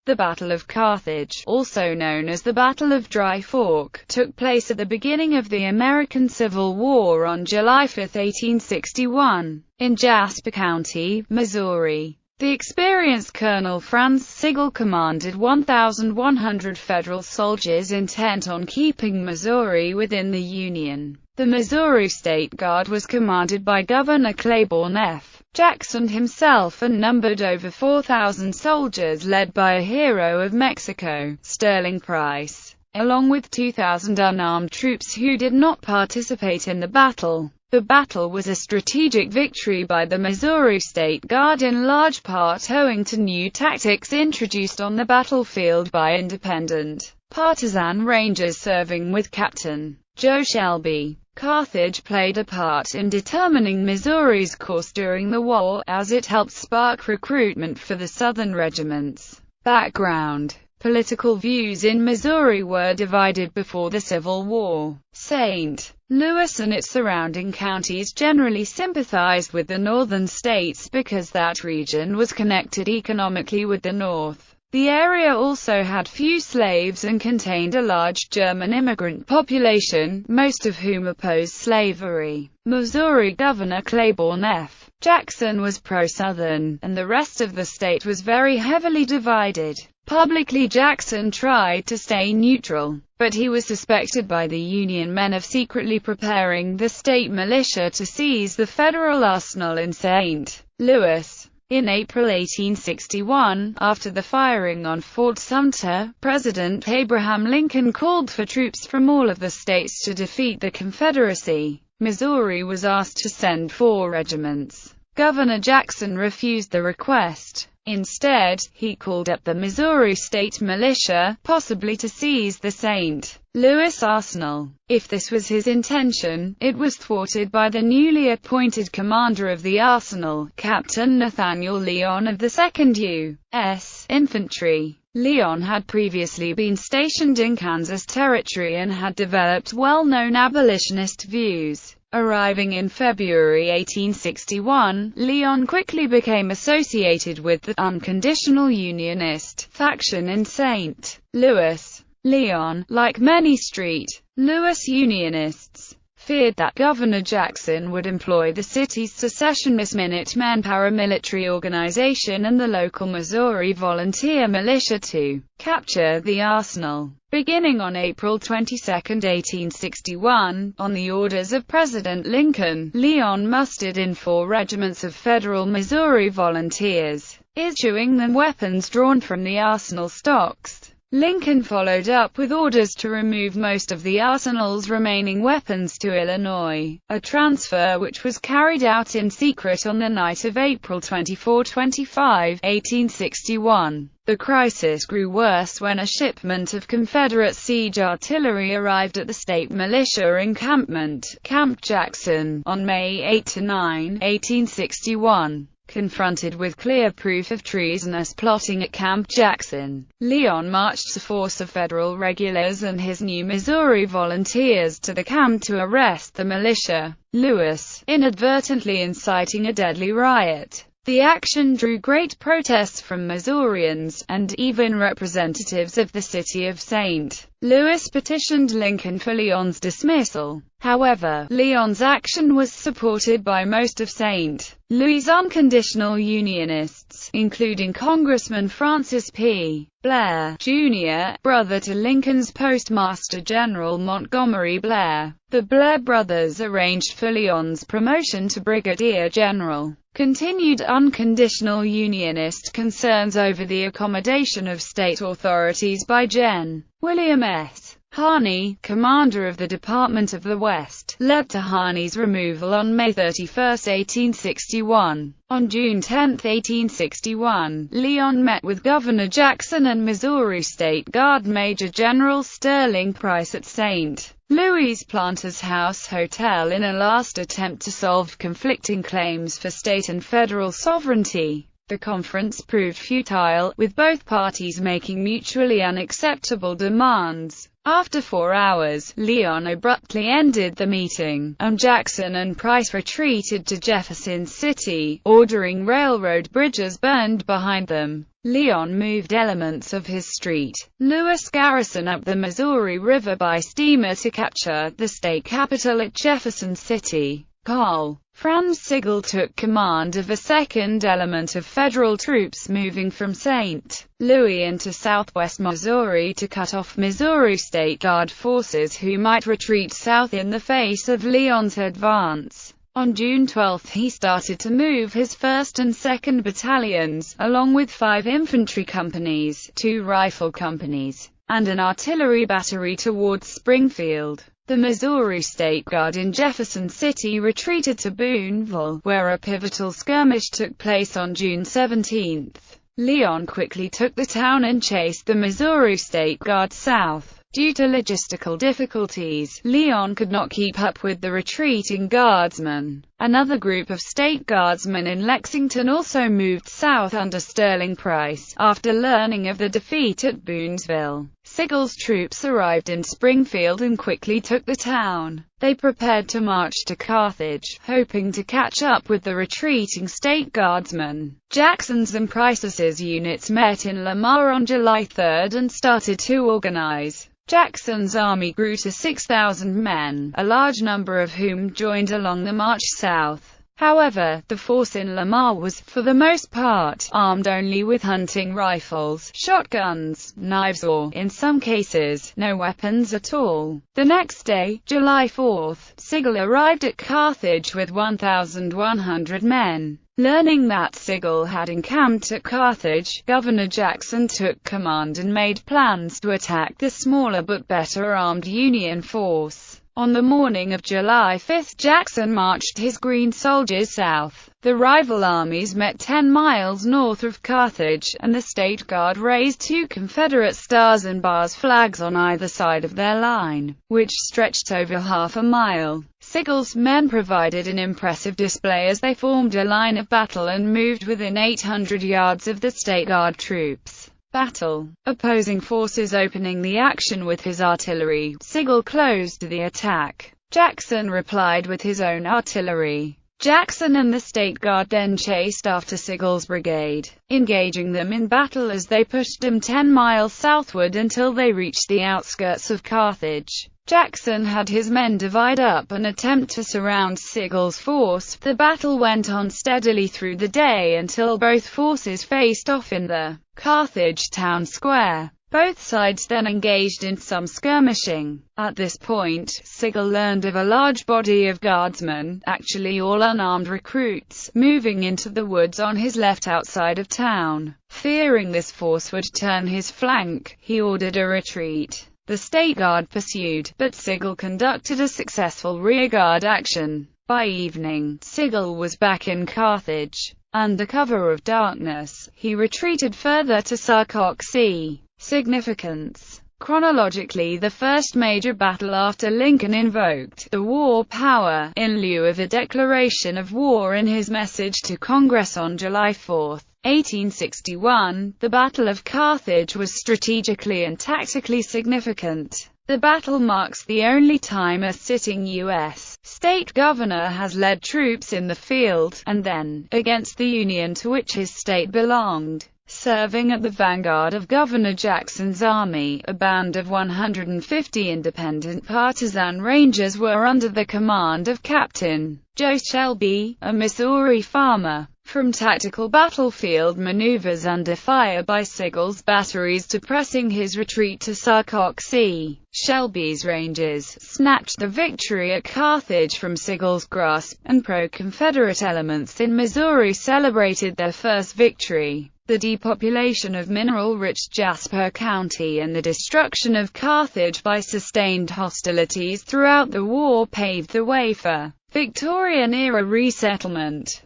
The Battle of Carthage, also known as the Battle of Dry Fork, took place at the beginning of the American Civil War on July 5, 1861, in Jasper County, Missouri. The experienced Colonel Franz Sigel commanded 1,100 Federal soldiers intent on keeping Missouri within the Union. The Missouri State Guard was commanded by Governor Claiborne F. Jackson himself and numbered over 4,000 soldiers led by a hero of Mexico, Sterling Price, along with 2,000 unarmed troops who did not participate in the battle. The battle was a strategic victory by the Missouri State Guard in large part owing to new tactics introduced on the battlefield by independent, partisan Rangers serving with Captain Joe Shelby. Carthage played a part in determining Missouri's course during the war, as it helped spark recruitment for the Southern regiments. Background: political views in Missouri were divided before the Civil War. St. Louis and its surrounding counties generally sympathized with the northern states because that region was connected economically with the North. The area also had few slaves and contained a large German immigrant population, most of whom opposed slavery. Missouri Governor Claiborne F. Jackson was pro-Southern, and the rest of the state was very heavily divided. Publicly, Jackson tried to stay neutral, but he was suspected by the Union men of secretly preparing the state militia to seize the federal arsenal in St. Louis. In April 1861, after the firing on Fort Sumter, President Abraham Lincoln called for troops from all of the states to defeat the Confederacy. Missouri was asked to send 4 regiments. Governor Jackson refused the request. Instead, he called up the Missouri State Militia, possibly to seize the St. Louis arsenal. If this was his intention, it was thwarted by the newly appointed commander of the arsenal, Captain Nathaniel Leon of the 2nd U.S. Infantry. Leon had previously been stationed in Kansas Territory and had developed well-known abolitionist views. Arriving in February 1861, Leon quickly became associated with the unconditional Unionist faction in St. Louis. Leon, like many St. Louis Unionists, feared that Governor Jackson would employ the city's secessionist Minutemen paramilitary organization and the local Missouri Volunteer Militia to capture the arsenal. Beginning on April 22, 1861, on the orders of President Lincoln, Leon mustered in 4 regiments of Federal Missouri Volunteers, issuing them weapons drawn from the arsenal stocks. Lincoln followed up with orders to remove most of the arsenal's remaining weapons to Illinois, a transfer which was carried out in secret on the night of April 24–25, 1861. The crisis grew worse when a shipment of Confederate siege artillery arrived at the state militia encampment, Camp Jackson, on May 8–9, 1861. Confronted with clear proof of treasonous plotting at Camp Jackson, Leon marched a force of Federal regulars and his new Missouri volunteers to the camp to arrest the militia, Lewis, inadvertently inciting a deadly riot. The action drew great protests from Missourians, and even representatives of the city of St. Louis petitioned Lincoln for Leon's dismissal. However, Leon's action was supported by most of St. Louis' unconditional Unionists, including Congressman Francis P. Blair, Jr., brother to Lincoln's Postmaster General Montgomery Blair. The Blair brothers arranged for Leon's promotion to brigadier general. Continued unconditional Unionist concerns over the accommodation of state authorities by Gen. William S. Harney, commander of the Department of the West, led to Harney's removal on May 31, 1861. On June 10, 1861, Leon met with Governor Jackson and Missouri State Guard Major General Sterling Price at St. Louis Planters House Hotel in a last attempt to solve conflicting claims for state and federal sovereignty. The conference proved futile, with both parties making mutually unacceptable demands. After 4 hours, Leon abruptly ended the meeting, and Jackson and Price retreated to Jefferson City, ordering railroad bridges burned behind them. Leon moved elements of his St. Louis garrison up the Missouri River by steamer to capture the state capital at Jefferson City. Col. Franz Sigel took command of a second element of federal troops moving from St. Louis into southwest Missouri to cut off Missouri State Guard forces who might retreat south in the face of Leon's advance. On June 12 he started to move his 1st and 2nd battalions, along with 5 infantry companies, 2 rifle companies, and an artillery battery towards Springfield. The Missouri State Guard in Jefferson City retreated to Boonville, where a pivotal skirmish took place on June 17. Leon quickly took the town and chased the Missouri State Guard south. Due to logistical difficulties, Leon could not keep up with the retreating guardsmen. Another group of state guardsmen in Lexington also moved south under Sterling Price, after learning of the defeat at Boonsville. Sigel's troops arrived in Springfield and quickly took the town. They prepared to march to Carthage, hoping to catch up with the retreating state guardsmen. Jackson's and Price's units met in Lamar on July 3 and started to organize. Jackson's army grew to 6,000 men, a large number of whom joined along the march south. However, the force in Lamar was, for the most part, armed only with hunting rifles, shotguns, knives or, in some cases, no weapons at all. The next day, July 4, Sigel arrived at Carthage with 1,100 men. Learning that Sigel had encamped at Carthage, Governor Jackson took command and made plans to attack the smaller but better armed Union force. On the morning of July 5, Jackson marched his green soldiers south. The rival armies met 10 miles north of Carthage, and the State Guard raised 2 Confederate stars and bars flags on either side of their line, which stretched over half a mile. Sigel's men provided an impressive display as they formed a line of battle and moved within 800 yards of the State Guard troops. Battle. Opposing forces opening the action with his artillery, Sigel closed the attack. Jackson replied with his own artillery. Jackson and the State Guard then chased after Sigel's brigade, engaging them in battle as they pushed them 10 miles southward until they reached the outskirts of Carthage. Jackson had his men divide up and attempt to surround Sigel's force. The battle went on steadily through the day until both forces faced off in the Carthage town square. Both sides then engaged in some skirmishing. At this point, Sigel learned of a large body of guardsmen, actually all unarmed recruits, moving into the woods on his left outside of town. Fearing this force would turn his flank, he ordered a retreat. The State Guard pursued, but Sigel conducted a successful rearguard action. By evening, Sigel was back in Carthage. Under cover of darkness, he retreated further to Sarcoxie. Significance. Chronologically, the first major battle after Lincoln invoked the war power, in lieu of a declaration of war in his message to Congress on July 4, 1861, the Battle of Carthage was strategically and tactically significant. The battle marks the only time a sitting U.S. state governor has led troops in the field, and then, against the Union to which his state belonged. Serving at the vanguard of Governor Jackson's army, a band of 150 independent partisan Rangers were under the command of Captain Joe Shelby, a Missouri farmer. From tactical battlefield maneuvers under fire by Sigel's batteries to pressing his retreat to Sarcoxie, Shelby's Rangers snatched the victory at Carthage from Sigel's grasp, and pro-Confederate elements in Missouri celebrated their first victory. The depopulation of mineral-rich Jasper County and the destruction of Carthage by sustained hostilities throughout the war paved the way for Victorian-era resettlement.